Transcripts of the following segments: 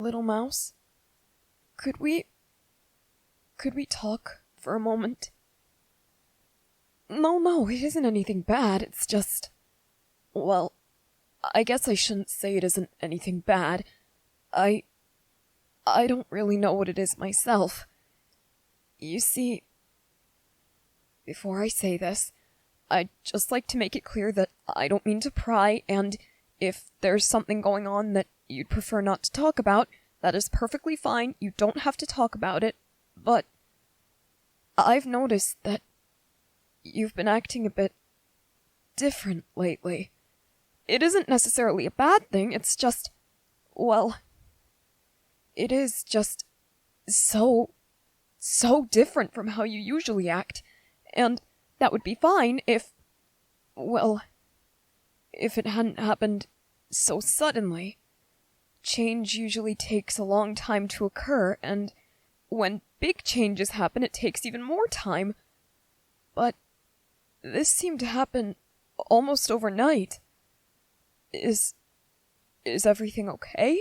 little mouse? Could we talk for a moment? No, it isn't anything bad, it's just... Well, I guess I shouldn't say it isn't anything bad. I don't really know what it is myself. You see, before I say this, I'd just like to make it clear that I don't mean to pry, and if there's something going on that you'd prefer not to talk about, that is perfectly fine. You don't have to talk about it, but I've noticed that you've been acting a bit different lately. It isn't necessarily a bad thing, it's just, well, it is just so different from how you usually act, and that would be fine if it hadn't happened so suddenly. Change usually takes a long time to occur, and when big changes happen, it takes even more time. But this seemed to happen almost overnight. Is everything okay?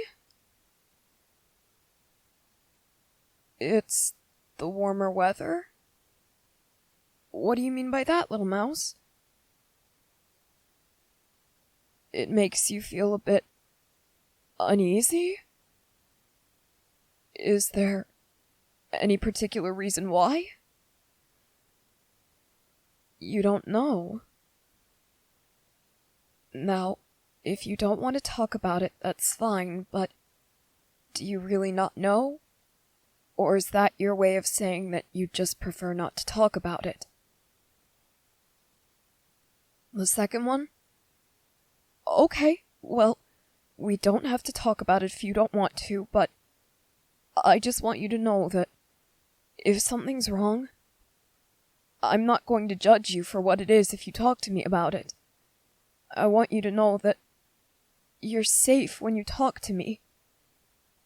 It's the warmer weather? What do you mean by that, little mouse? It makes you feel a bit uneasy? Is there any particular reason why? You don't know. Now, if you don't want to talk about it, that's fine, but do you really not know? Or is that your way of saying that you just prefer not to talk about it? The second one? Okay, well, we don't have to talk about it if you don't want to, but I just want you to know that if something's wrong, I'm not going to judge you for what it is if you talk to me about it. I want you to know that you're safe when you talk to me.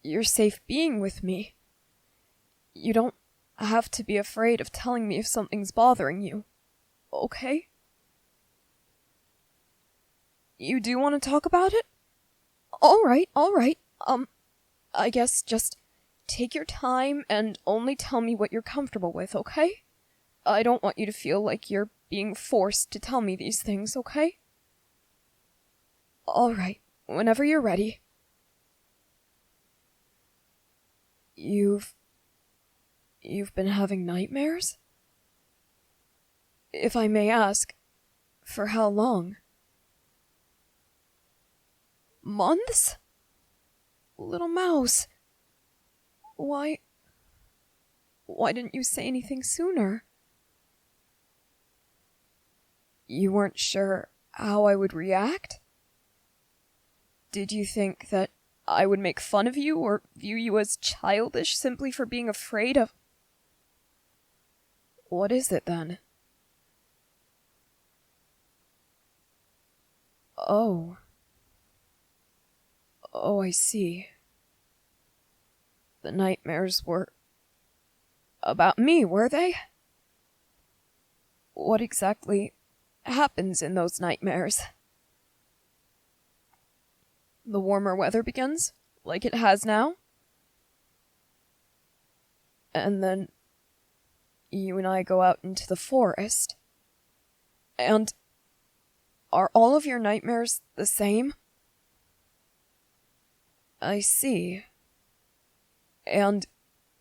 You're safe being with me. You don't have to be afraid of telling me if something's bothering you. Okay? You do want to talk about it? Alright. I guess just take your time and only tell me what you're comfortable with, okay? I don't want you to feel like you're being forced to tell me these things, okay? Alright, whenever you're ready. You've been having nightmares? If I may ask, for how long? Months? Little mouse. Why didn't you say anything sooner? You weren't sure how I would react? Did you think that I would make fun of you or view you as childish simply for being afraid of... What is it then? Oh, I see. The nightmares were about me, were they? What exactly happens in those nightmares? The warmer weather begins, like it has now. And then you and I go out into the forest. And are all of your nightmares the same? I see. And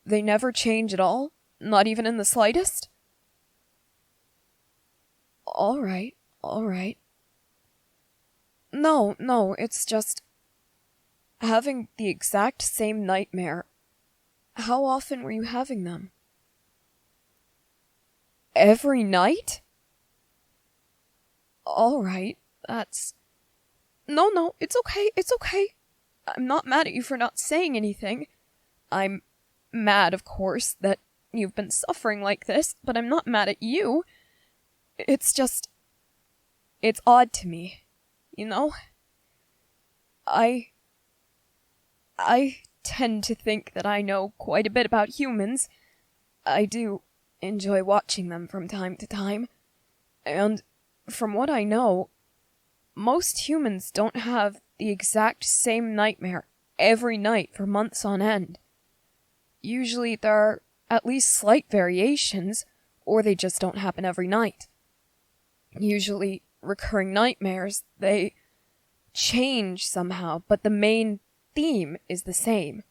they never change at all? Not even in the slightest? Alright. No, it's just... having the exact same nightmare. How often were you having them? Every night? Alright, that's... No, it's okay. I'm not mad at you for not saying anything. I'm mad, of course, that you've been suffering like this, but I'm not mad at you. It's just... it's odd to me, you know? I tend to think that I know quite a bit about humans. I do enjoy watching them from time to time. And from what I know, most humans don't have the exact same nightmare every night for months on end. Usually there are at least slight variations, or they just don't happen every night. Usually recurring nightmares, they change somehow, but the main theme is the same.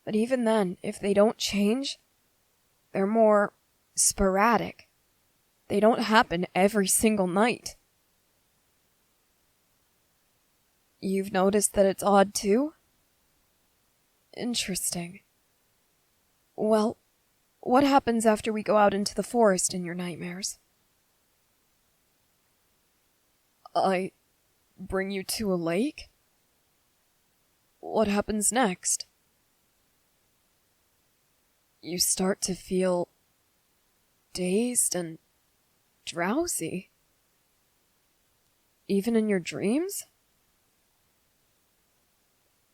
But even then, if they don't change, they're more sporadic. They don't happen every single night. You've noticed that it's odd too? Interesting. Well, what happens after we go out into the forest in your nightmares? I bring you to a lake? What happens next? You start to feel dazed and drowsy. Even in your dreams?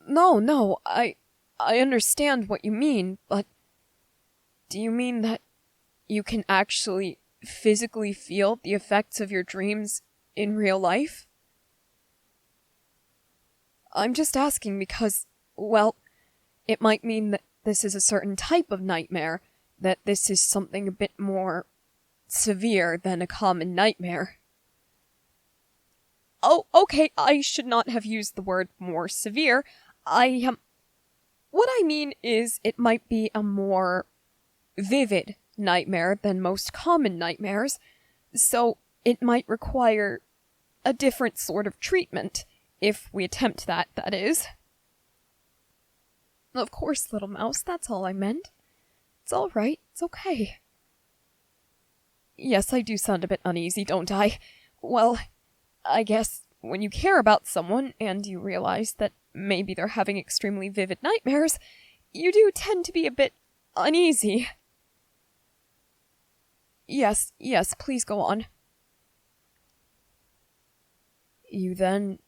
No, I understand what you mean, but do you mean that you can actually physically feel the effects of your dreams in real life? I'm just asking because, well, it might mean that this is a certain type of nightmare, that this is something a bit more severe than a common nightmare. Oh, okay, I should not have used the word more severe. What I mean is it might be a more vivid nightmare than most common nightmares, so it might require a different sort of treatment, if we attempt that, that is. Of course, little mouse, that's all I meant. It's all right, it's okay. Yes, I do sound a bit uneasy, don't I? Well, I guess when you care about someone and you realize that maybe they're having extremely vivid nightmares, you do tend to be a bit uneasy. Yes, please go on. You then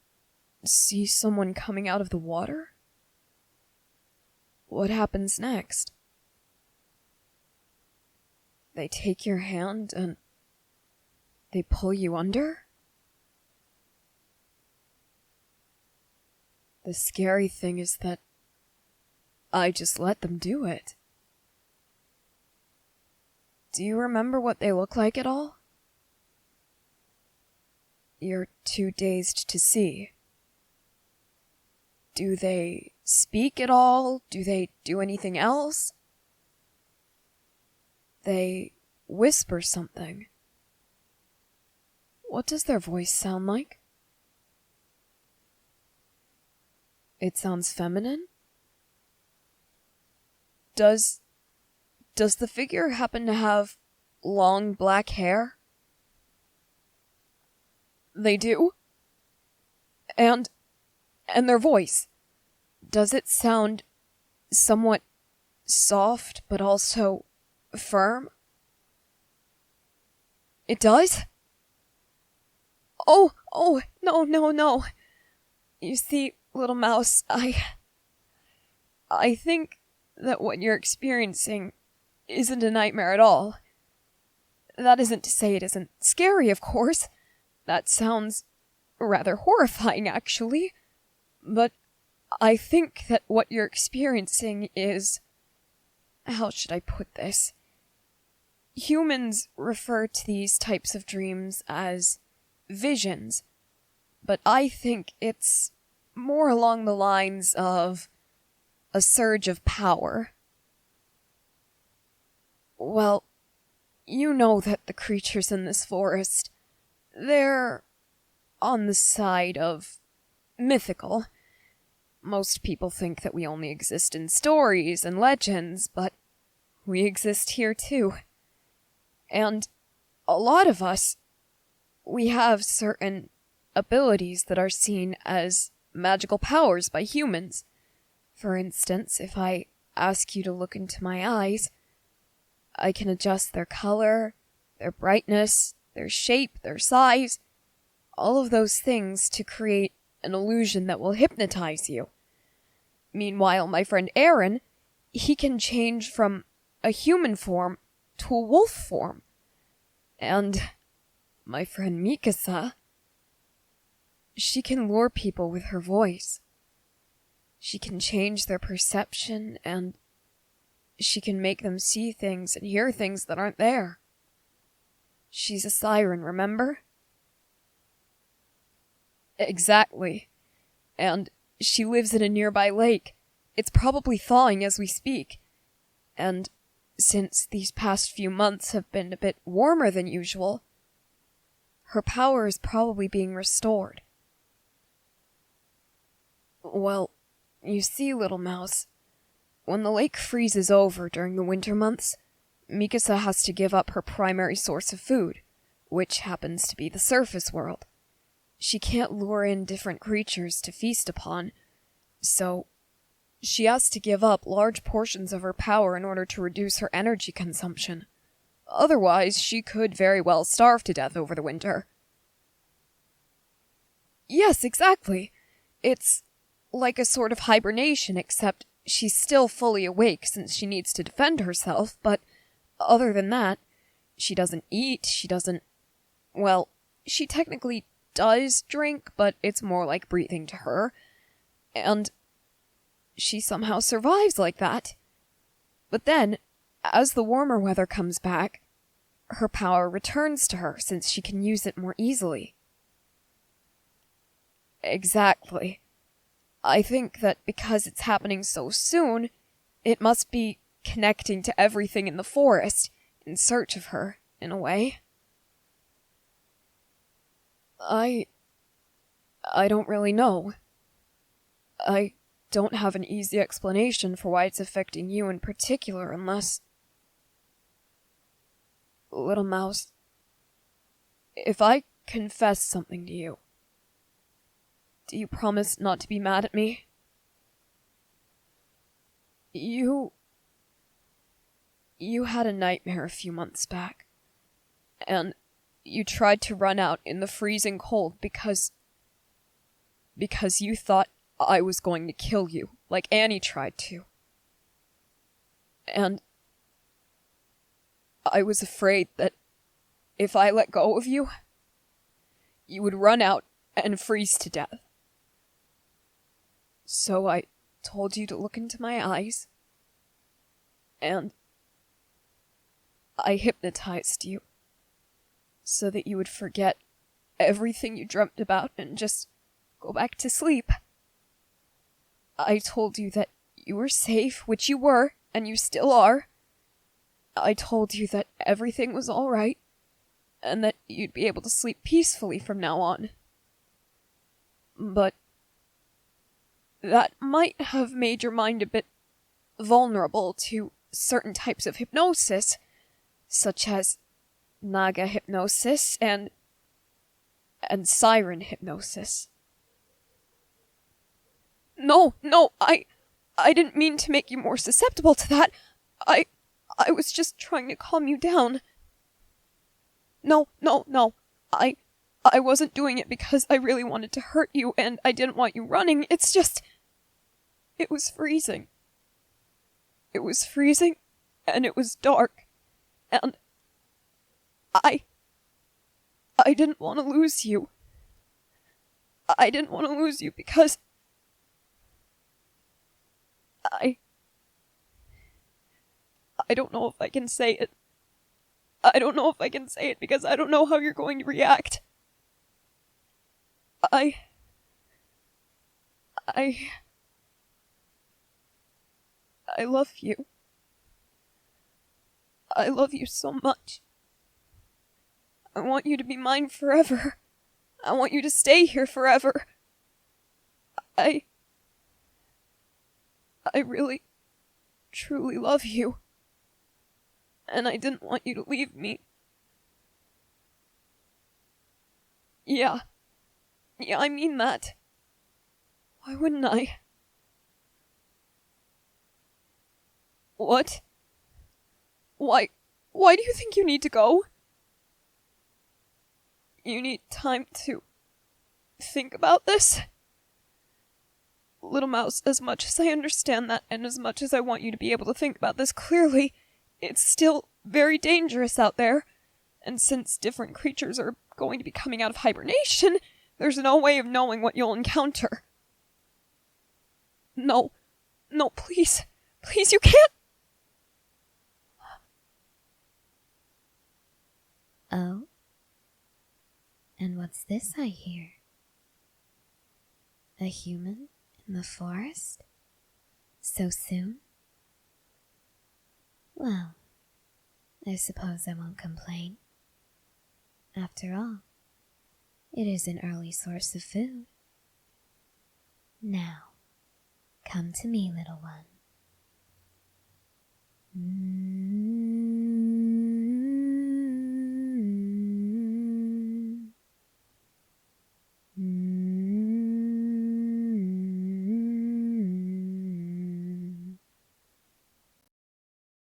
see someone coming out of the water? What happens next? They take your hand and they pull you under? The scary thing is that I just let them do it. Do you remember what they look like at all? You're too dazed to see. Do they speak at all? Do they do anything else? They whisper something. What does their voice sound like? It sounds feminine? Does the figure happen to have long black hair? They do? And their voice, does it sound somewhat soft but also firm? It does? Oh, no. You see, little mouse, I think that what you're experiencing isn't a nightmare at all. That isn't to say it isn't scary, of course. That sounds rather horrifying, actually. But I think that what you're experiencing is... How should I put this? Humans refer to these types of dreams as visions, but I think it's more along the lines of a surge of power. Well, you know that the creatures in this forest, they're on the side of mythical. Most people think that we only exist in stories and legends, but we exist here too. And a lot of us, we have certain abilities that are seen as magical powers by humans. For instance, if I ask you to look into my eyes, I can adjust their color, their brightness, their shape, their size, all of those things to create an illusion that will hypnotize you. Meanwhile, my friend Aaron, he can change from a human form to a wolf form. And my friend Mikasa, she can lure people with her voice. She can change their perception, and she can make them see things and hear things that aren't there. She's a siren, remember? Exactly. And she lives in a nearby lake. It's probably thawing as we speak. And since these past few months have been a bit warmer than usual, her power is probably being restored. Well, you see, little mouse, when the lake freezes over during the winter months, Mikasa has to give up her primary source of food, which happens to be the surface world. She can't lure in different creatures to feast upon, so she has to give up large portions of her power in order to reduce her energy consumption. Otherwise, she could very well starve to death over the winter. Yes, exactly. It's like a sort of hibernation, except she's still fully awake since she needs to defend herself, but other than that, she doesn't eat, she technically does drink, but it's more like breathing to her, and she somehow survives like that. But then, as the warmer weather comes back, her power returns to her since she can use it more easily. Exactly. I think that because it's happening so soon, it must be connecting to everything in the forest, in search of her, in a way. I don't really know. I don't have an easy explanation for why it's affecting you in particular unless... Little mouse, if I confess something to you, do you promise not to be mad at me? You had a nightmare a few months back, and you tried to run out in the freezing cold because you thought I was going to kill you, like Annie tried to. And I was afraid that if I let go of you, you would run out and freeze to death. So I told you to look into my eyes, and I hypnotized you so that you would forget everything you dreamt about and just go back to sleep. I told you that you were safe, which you were, and you still are. I told you that everything was all right, and that you'd be able to sleep peacefully from now on. But that might have made your mind a bit vulnerable to certain types of hypnosis, such as Naga hypnosis and Siren hypnosis. No, I didn't mean to make you more susceptible to that. I was just trying to calm you down. No. I wasn't doing it because I really wanted to hurt you and I didn't want you running. It's just... It was freezing. It was freezing and it was dark. And I didn't want to lose you. I didn't want to lose you because... I don't know if I can say it. I don't know if I can say it because I don't know how you're going to react. I love you. I love you so much. I want you to be mine forever. I want you to stay here forever. I really, truly love you. And I didn't want you to leave me. Yeah, I mean that. Why wouldn't I? What? Why do you think you need to go? You need time to think about this? Little mouse, as much as I understand that, and as much as I want you to be able to think about this clearly, it's still very dangerous out there, and since different creatures are going to be coming out of hibernation, there's no way of knowing what you'll encounter. No, no, please. Please, you can't. Oh? And what's this I hear? A human in the forest? So soon? Well, I suppose I won't complain. After all, it is an early source of food. Now, come to me, little one.